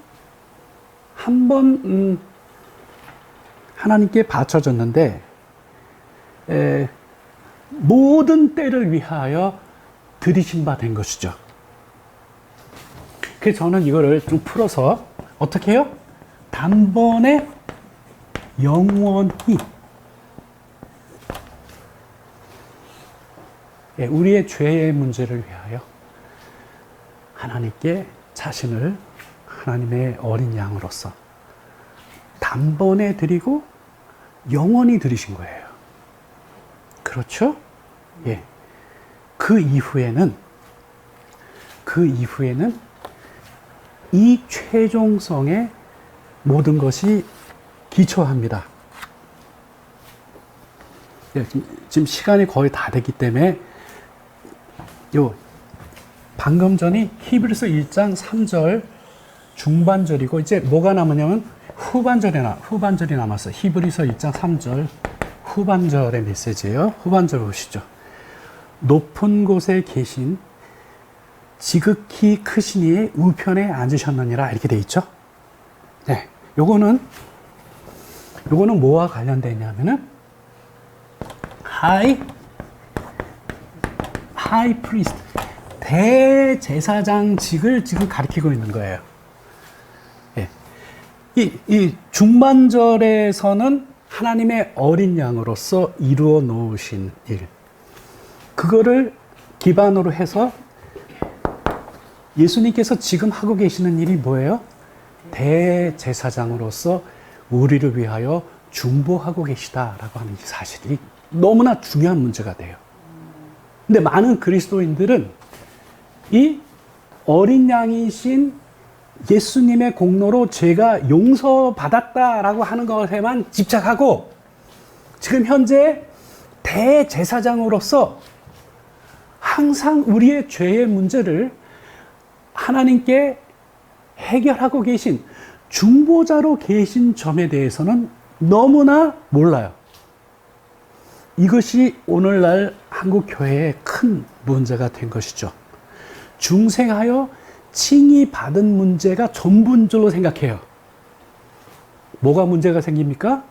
하나님께 바쳐졌는데 모든 때를 위하여 들이신 바 된 것이죠. 그래서 저는 이거를 좀 풀어서 어떻게 해요? 단번에 영원히 우리의 죄의 문제를 위하여 하나님께 자신을 하나님의 어린 양으로서 단번에 드리고 영원히 드리신 거예요. 그렇죠? 예. 그 이후에는 이 최종성에 모든 것이 기초합니다. 예, 지금 시간이 거의 다 됐기 때문에 방금 전이 히브리서 1장 3절 중반절이고 이제 뭐가 남았냐면 후반절이 남았어요. 히브리서 1장 3절 후반절의 메시지예요. 후반절 보시죠. 높은 곳에 계신 지극히 크신 이의 우편에 앉으셨느니라 이렇게 돼 있죠. 네, 요거는 뭐와 관련되어 있냐면은 하이 프리스트 대제사장직을 지금 가리키고 있는 거예요. 예. 이 중반절에서는 하나님의 어린 양으로서 이루어 놓으신 일, 그거를 기반으로 해서 예수님께서 지금 하고 계시는 일이 뭐예요? 대제사장으로서 우리를 위하여 중보하고 계시다라고 하는 이 사실이 너무나 중요한 문제가 돼요. 근데 많은 그리스도인들은 이 어린 양이신 예수님의 공로로 죄가 용서받았다라고 하는 것에만 집착하고 지금 현재 대제사장으로서 항상 우리의 죄의 문제를 하나님께 해결하고 계신 중보자로 계신 점에 대해서는 너무나 몰라요. 이것이 오늘날 한국 교회의 큰 문제가 된 것이죠. 중생하여 칭의 받은 문제가 전부인 줄로 생각해요. 뭐가 문제가 생깁니까?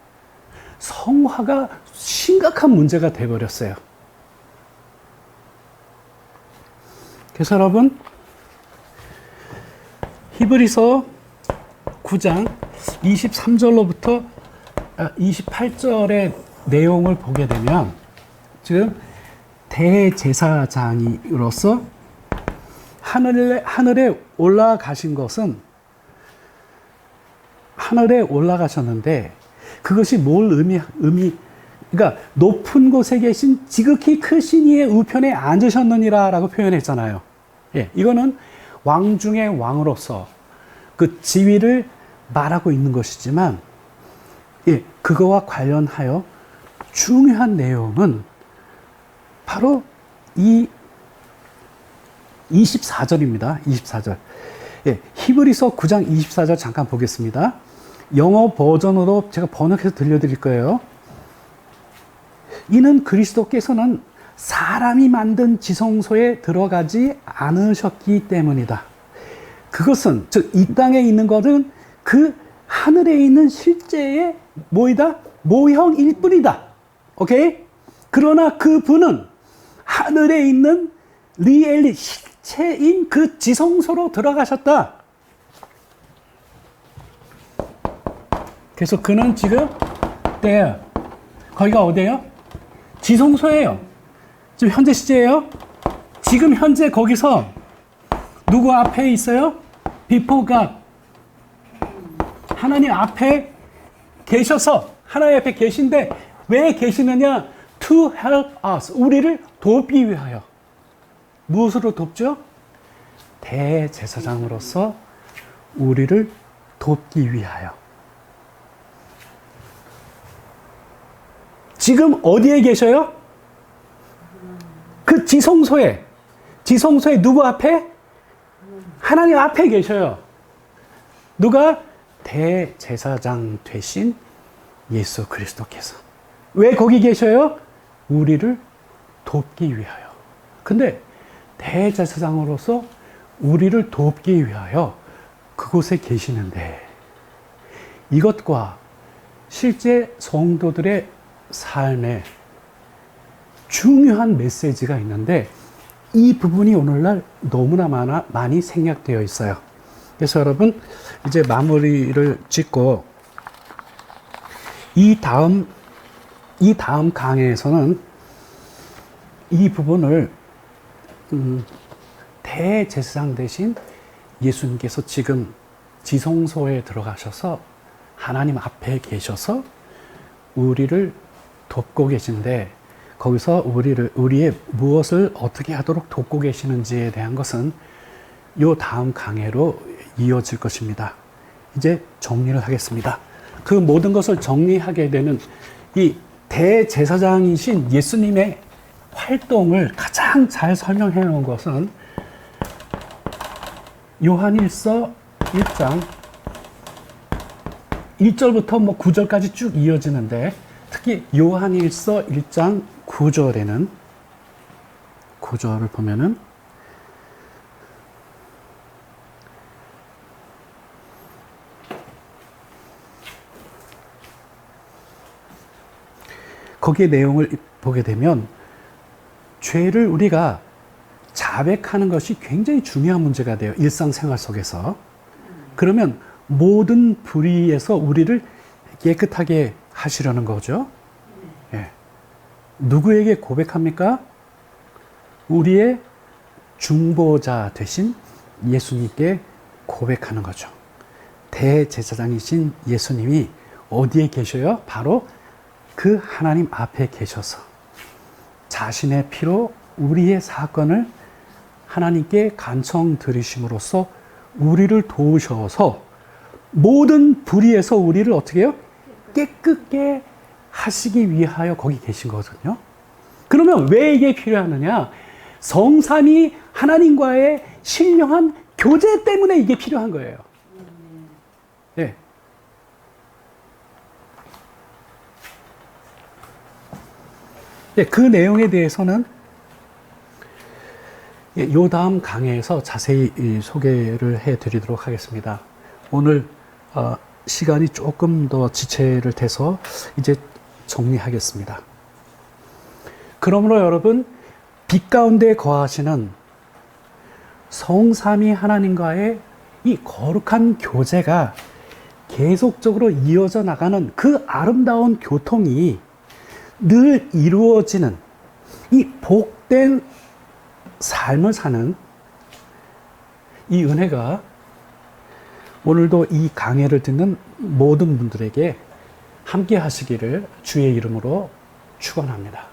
성화가 심각한 문제가 되어버렸어요. 그래서 여러분, 히브리서 9장 23절로부터 28절의 내용을 보게 되면 지금 대제사장으로서 하늘에 올라가신 것은 하늘에 올라가셨는데 그것이 뭘 그러니까 높은 곳에 계신 지극히 크신 이의 우편에 앉으셨느니라 라고 표현했잖아요. 예, 이거는 왕 중의 왕으로서 그 지위를 말하고 있는 것이지만, 예, 그거와 관련하여 중요한 내용은 바로 이 24절입니다. 24절. 예, 히브리서 9장 24절 잠깐 보겠습니다. 영어 버전으로 제가 번역해서 들려드릴 거예요. 이는 그리스도께서는 사람이 만든 지성소에 들어가지 않으셨기 때문이다. 그것은, 즉, 이 땅에 있는 것은 그 하늘에 있는 실제의 뭐이다? 모형일 뿐이다. 오케이? 그러나 그 분은 하늘에 있는 리엘리 실체인 그 지성소로 들어가셨다. 그래서 그는 지금 거기가 어디예요? 지성소예요. 지금 현재 시제예요. 지금 현재 거기서 누구 앞에 있어요? Before God. 하나님 앞에 계셔서 하나님 앞에 계신데 왜 계시느냐? To help us. 우리를 돕기 위하여. 무엇으로 돕죠? 대제사장으로서 우리를 돕기 위하여. 지금 어디에 계셔요? 그 지성소에 누구 앞에? 하나님 앞에 계셔요. 누가? 대제사장 되신 예수 그리스도께서. 왜 거기 계셔요? 우리를 돕기 위하여. 근데 대제사장으로서 우리를 돕기 위하여 그곳에 계시는데 이것과 실제 성도들의 삶에 중요한 메시지가 있는데 이 부분이 오늘날 너무나 많이 생략되어 있어요. 그래서 여러분 이제 마무리를 짓고 이 다음 강해에서는 이 부분을 대제사장 대신 예수님께서 지금 지성소에 들어가셔서 하나님 앞에 계셔서 우리를 돕고 계신데 거기서 우리의 무엇을 어떻게 하도록 돕고 계시는지에 대한 것은 요 다음 강해로 이어질 것입니다. 이제 정리를 하겠습니다. 그 모든 것을 정리하게 되는 이 대제사장이신 예수님의 활동을 가장 잘 설명해 놓은 것은 요한일서 1장 1절부터 9절까지 쭉 이어지는데 특히 요한일서 1장 9절에는 9절을 보면은 거기에 내용을 보게 되면 죄를 우리가 자백하는 것이 굉장히 중요한 문제가 돼요. 일상생활 속에서. 그러면 모든 불의에서 우리를 깨끗하게 하시려는 거죠. 예. 누구에게 고백합니까? 우리의 중보자 되신 예수님께 고백하는 거죠. 대제사장이신 예수님이 어디에 계셔요? 바로 그 하나님 앞에 계셔서 자신의 피로 우리의 사건을 하나님께 간청 드리심으로써 우리를 도우셔서 모든 불의에서 우리를 어떻게 해요? 깨끗게 하시기 위하여 거기 계신 거거든요. 그러면 왜 이게 필요하느냐? 성삼위 하나님과의 신령한 교제 때문에 이게 필요한 거예요. 네. 네, 그 내용에 대해서는 요 다음 강의에서 자세히 소개를 해드리도록 하겠습니다. 오늘 시간이 조금 더 지체를 돼서 이제 정리하겠습니다. 그러므로 여러분, 빛 가운데 거하시는 성삼위 하나님과의 이 거룩한 교제가 계속적으로 이어져 나가는 그 아름다운 교통이 늘 이루어지는 이 복된 삶을 사는 이 은혜가 오늘도 이 강해를 듣는 모든 분들에게 함께 하시기를 주의 이름으로 축원합니다.